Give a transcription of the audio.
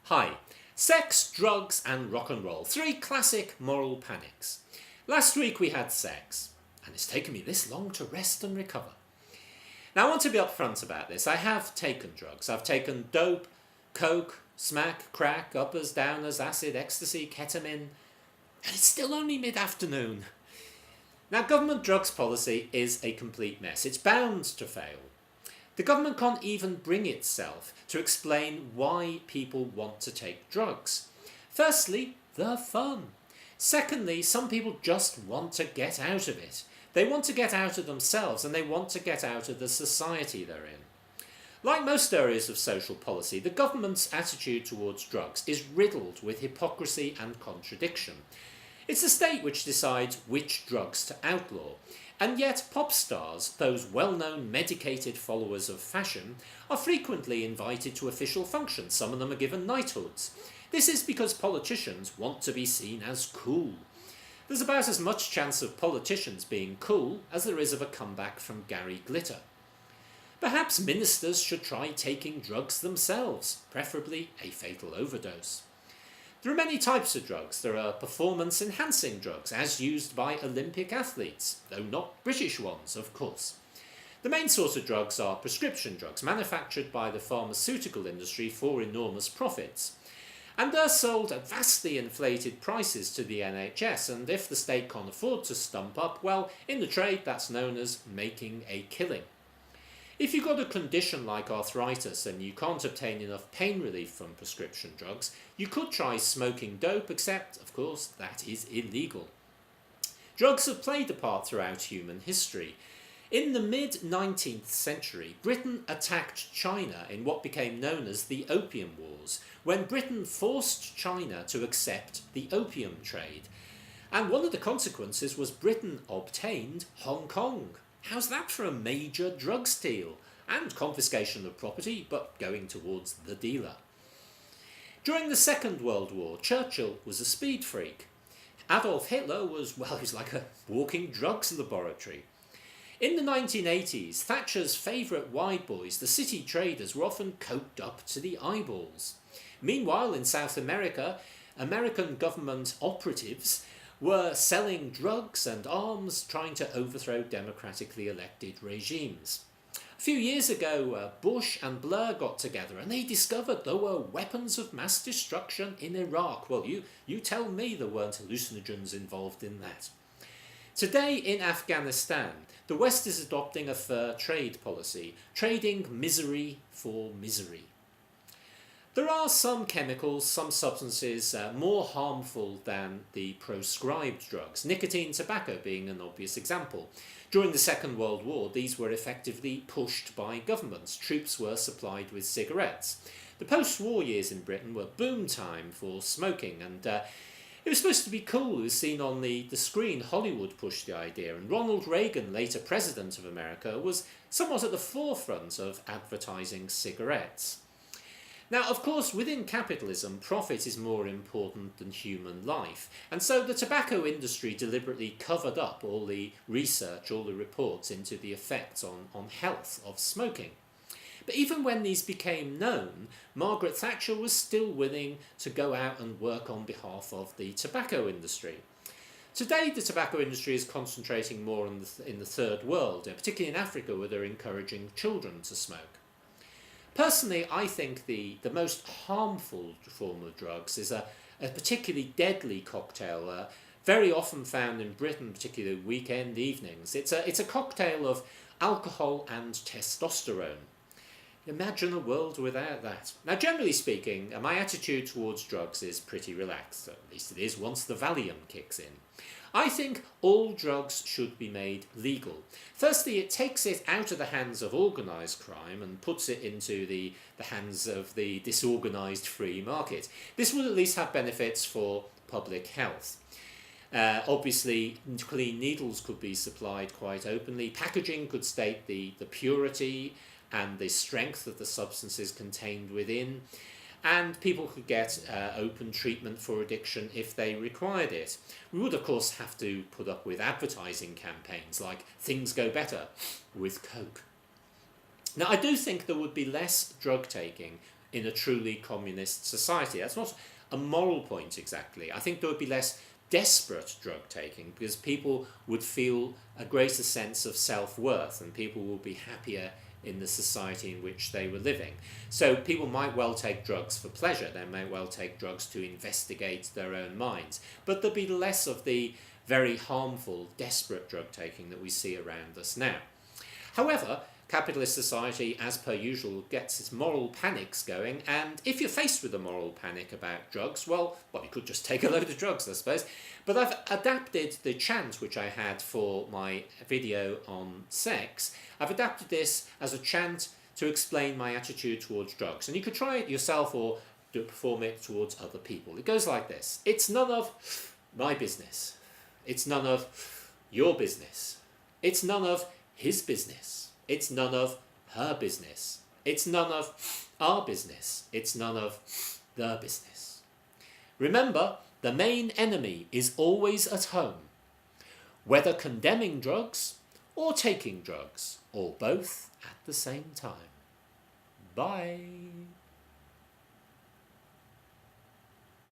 Hi. Sex, drugs and rock and roll. Three classic moral panics. Last week we had sex, and it's taken me this long to rest and recover. Now I want to be upfront about this. I have taken drugs. I've taken dope, coke, smack, crack, uppers, downers, acid, ecstasy, ketamine, and it's still only mid-afternoon. Now government drugs policy is a complete mess. It's bound to fail. The government can't even bring itself to explain why people want to take drugs. Firstly, they're fun. Secondly, some people just want to get out of it. They want to get out of themselves and they want to get out of the society they're in. Like most areas of social policy, the government's attitude towards drugs is riddled with hypocrisy and contradiction. It's the state which decides which drugs to outlaw. And yet pop stars, those well-known medicated followers of fashion, are frequently invited to official functions. Some of them are given knighthoods. This is because politicians want to be seen as cool. There's about as much chance of politicians being cool as there is of a comeback from Gary Glitter. Perhaps ministers should try taking drugs themselves, preferably a fatal overdose. There are many types of drugs. There are performance-enhancing drugs, as used by Olympic athletes, though not British ones, of course. The main source of drugs are prescription drugs, manufactured by the pharmaceutical industry for enormous profits. And they're sold at vastly inflated prices to the NHS, and if the state can't afford to stump up, well, in the trade that's known as making a killing. If you've got a condition like arthritis and you can't obtain enough pain relief from prescription drugs, you could try smoking dope, except, of course, that is illegal. Drugs have played a part throughout human history. In the mid-19th century, Britain attacked China in what became known as the Opium Wars, when Britain forced China to accept the opium trade. And one of the consequences was Britain obtained Hong Kong. How's that for a major drug steal? And confiscation of property, but going towards the dealer. During the Second World War, Churchill was a speed freak. Adolf Hitler was, well, he was like a walking drugs laboratory. In the 1980s, Thatcher's favourite wide boys, the city traders, were often coked up to the eyeballs. Meanwhile, in South America, American government operatives were selling drugs and arms, trying to overthrow democratically elected regimes. A few years ago, Bush and Blair got together and they discovered there were weapons of mass destruction in Iraq. Well, you tell me there weren't hallucinogens involved in that. Today in Afghanistan, the West is adopting a fair trade policy, trading misery for misery. There are some chemicals, some substances more harmful than the proscribed drugs, nicotine, tobacco being an obvious example. During the Second World War, these were effectively pushed by governments. Troops were supplied with cigarettes. The post-war years in Britain were boom time for smoking, and it was supposed to be cool. It was seen on the screen. Hollywood pushed the idea, and Ronald Reagan, later President of America, was somewhat at the forefront of advertising cigarettes. Now, of course, within capitalism, profit is more important than human life, and so the tobacco industry deliberately covered up all the research, all the reports into the effects on health of smoking. But even when these became known, Margaret Thatcher was still willing to go out and work on behalf of the tobacco industry. Today, the tobacco industry is concentrating more in the third world, particularly in Africa, where they're encouraging children to smoke. Personally, I think the most harmful form of drugs is a particularly deadly cocktail, very often found in Britain, particularly weekend evenings. It's a cocktail of alcohol and testosterone. Imagine a world without that. Now, generally speaking, my attitude towards drugs is pretty relaxed, at least it is once the Valium kicks in. I think all drugs should be made legal. Firstly, it takes it out of the hands of organised crime and puts it into the hands of the disorganised free market. This will at least have benefits for public health. Obviously, clean needles could be supplied quite openly. Packaging could state the purity and the strength of the substances contained within. And people could get open treatment for addiction if they required it. We would, of course, have to put up with advertising campaigns like things go better with Coke. Now, I do think there would be less drug taking in a truly communist society. That's not a moral point exactly. I think there would be less desperate drug taking because people would feel a greater sense of self-worth and people would be happier in the society in which they were living. So people might well take drugs for pleasure, they might well take drugs to investigate their own minds, but there'd be less of the very harmful, desperate drug taking that we see around us now. However, capitalist society, as per usual, gets its moral panics going, and if you're faced with a moral panic about drugs, well, you could just take a load of drugs, I suppose. But I've adapted the chant which I had for my video on sex. I've adapted this as a chant to explain my attitude towards drugs. And you could try it yourself or perform it towards other people. It goes like this. It's none of my business. It's none of your business. It's none of his business. It's none of her business. It's none of our business. It's none of their business. Remember, the main enemy is always at home, whether condemning drugs or taking drugs, or both at the same time. Bye.